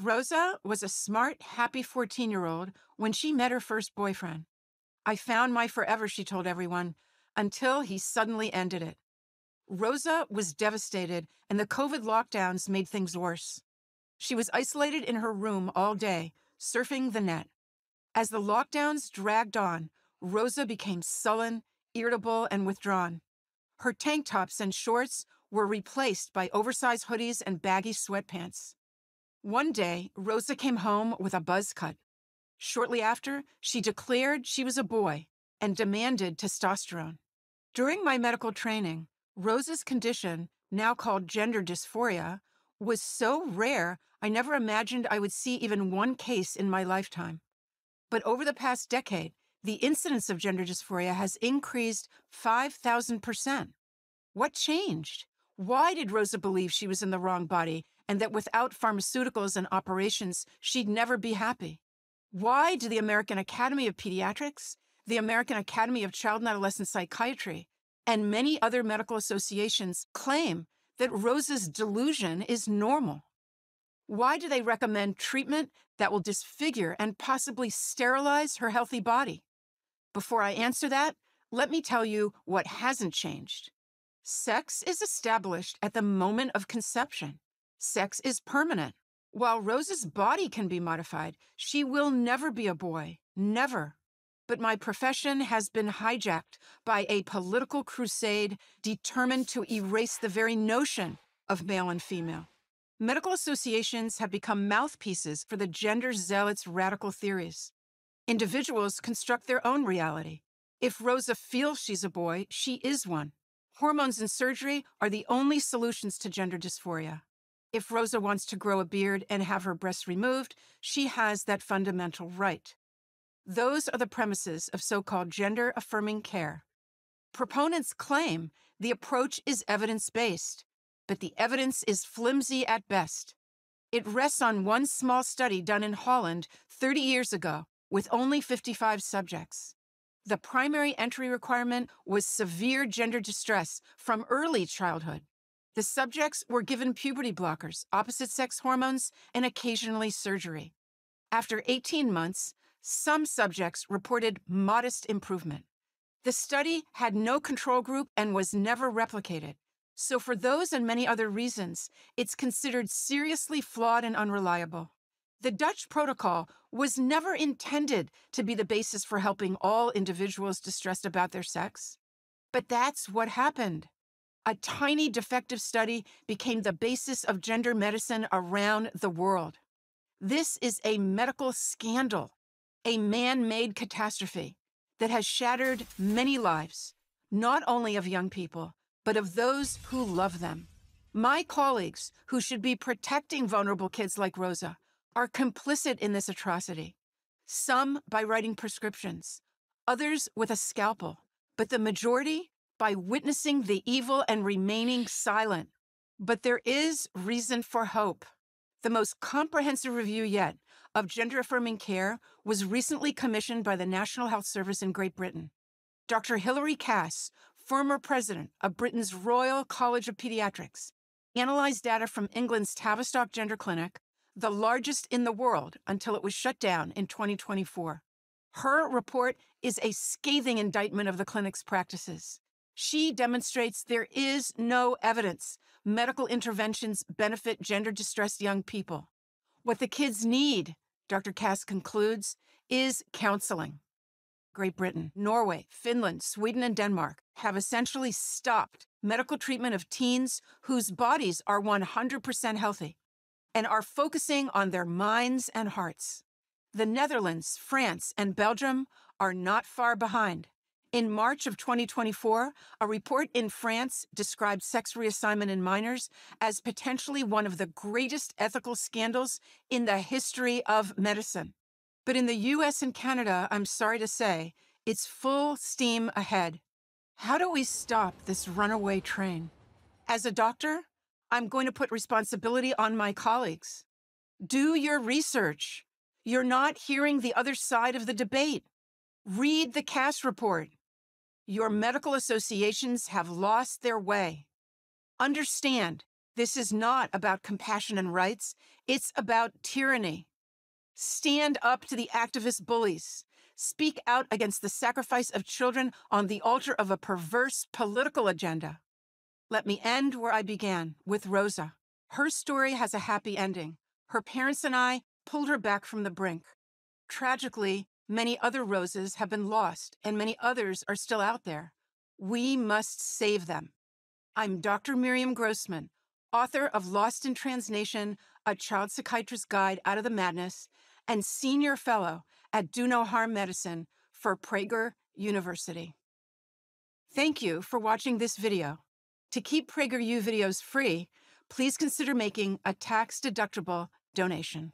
Rosa was a smart, happy 14-year-old when she met her first boyfriend. I found my forever, she told everyone, until he suddenly ended it. Rosa was devastated, and the COVID lockdowns made things worse. She was isolated in her room all day, surfing the net. As the lockdowns dragged on, Rosa became sullen, irritable, and withdrawn. Her tank tops and shorts were replaced by oversized hoodies and baggy sweatpants. One day, Rosa came home with a buzz cut. Shortly after, she declared she was a boy and demanded testosterone. During my medical training, Rosa's condition, now called gender dysphoria, was so rare I never imagined I would see even one case in my lifetime. But over the past decade, the incidence of gender dysphoria has increased 5,000%. What changed? Why did Rosa believe she was in the wrong body and that without pharmaceuticals and operations, she'd never be happy? Why do the American Academy of Pediatrics, the American Academy of Child and Adolescent Psychiatry, and many other medical associations claim that Rosa's delusion is normal? Why do they recommend treatment that will disfigure and possibly sterilize her healthy body? Before I answer that, let me tell you what hasn't changed. Sex is established at the moment of conception. Sex is permanent. While Rosa's body can be modified, she will never be a boy. Never. But my profession has been hijacked by a political crusade determined to erase the very notion of male and female. Medical associations have become mouthpieces for the gender zealots' radical theories. Individuals construct their own reality. If Rosa feels she's a boy, she is one. Hormones and surgery are the only solutions to gender dysphoria. If Rosa wants to grow a beard and have her breasts removed, she has that fundamental right. Those are the premises of so-called gender-affirming care. Proponents claim the approach is evidence-based, but the evidence is flimsy at best. It rests on one small study done in Holland 30 years ago with only 55 subjects. The primary entry requirement was severe gender distress from early childhood. The subjects were given puberty blockers, opposite-sex hormones, and occasionally surgery. After 18 months, some subjects reported modest improvement. The study had no control group and was never replicated. So for those and many other reasons, it's considered seriously flawed and unreliable. The Dutch protocol was never intended to be the basis for helping all individuals distressed about their sex. But that's what happened. A tiny defective study became the basis of gender medicine around the world. This is a medical scandal, a man-made catastrophe that has shattered many lives, not only of young people, but of those who love them. My colleagues, who should be protecting vulnerable kids like Rosa, are complicit in this atrocity. Some by writing prescriptions, others with a scalpel, but the majority by witnessing the evil and remaining silent. But there is reason for hope. The most comprehensive review yet of gender-affirming care was recently commissioned by the National Health Service in Great Britain. Dr. Hilary Cass, former president of Britain's Royal College of Pediatrics, analyzed data from England's Tavistock Gender Clinic, the largest in the world until it was shut down in 2024. Her report is a scathing indictment of the clinic's practices. She demonstrates there is no evidence medical interventions benefit gender-distressed young people. What the kids need, Dr. Cass concludes, is counseling. Great Britain, Norway, Finland, Sweden, and Denmark have essentially stopped medical treatment of teens whose bodies are 100% healthy and are focusing on their minds and hearts. The Netherlands, France, and Belgium are not far behind. In March of 2024, a report in France described sex reassignment in minors as potentially one of the greatest ethical scandals in the history of medicine. But in the US and Canada, I'm sorry to say, it's full steam ahead. How do we stop this runaway train? As a doctor, I'm going to put responsibility on my colleagues. Do your research. You're not hearing the other side of the debate. Read the Cass report. Your medical associations have lost their way. Understand, This is not about compassion and rights. It's about tyranny. Stand up to the activist bullies. Speak out against the sacrifice of children on the altar of a perverse political agenda. Let me end where I began, with Rosa. Her story has a happy ending. Her parents and I pulled her back from the brink. Tragically, many other Roses have been lost, and many others are still out there. We must save them. I'm Dr. Miriam Grossman, author of Lost in Transnation, A Child Psychiatrist's Guide Out of the Madness, and Senior Fellow at Do No Harm Medicine for Prager University. Thank you for watching this video. To keep PragerU videos free, please consider making a tax-deductible donation.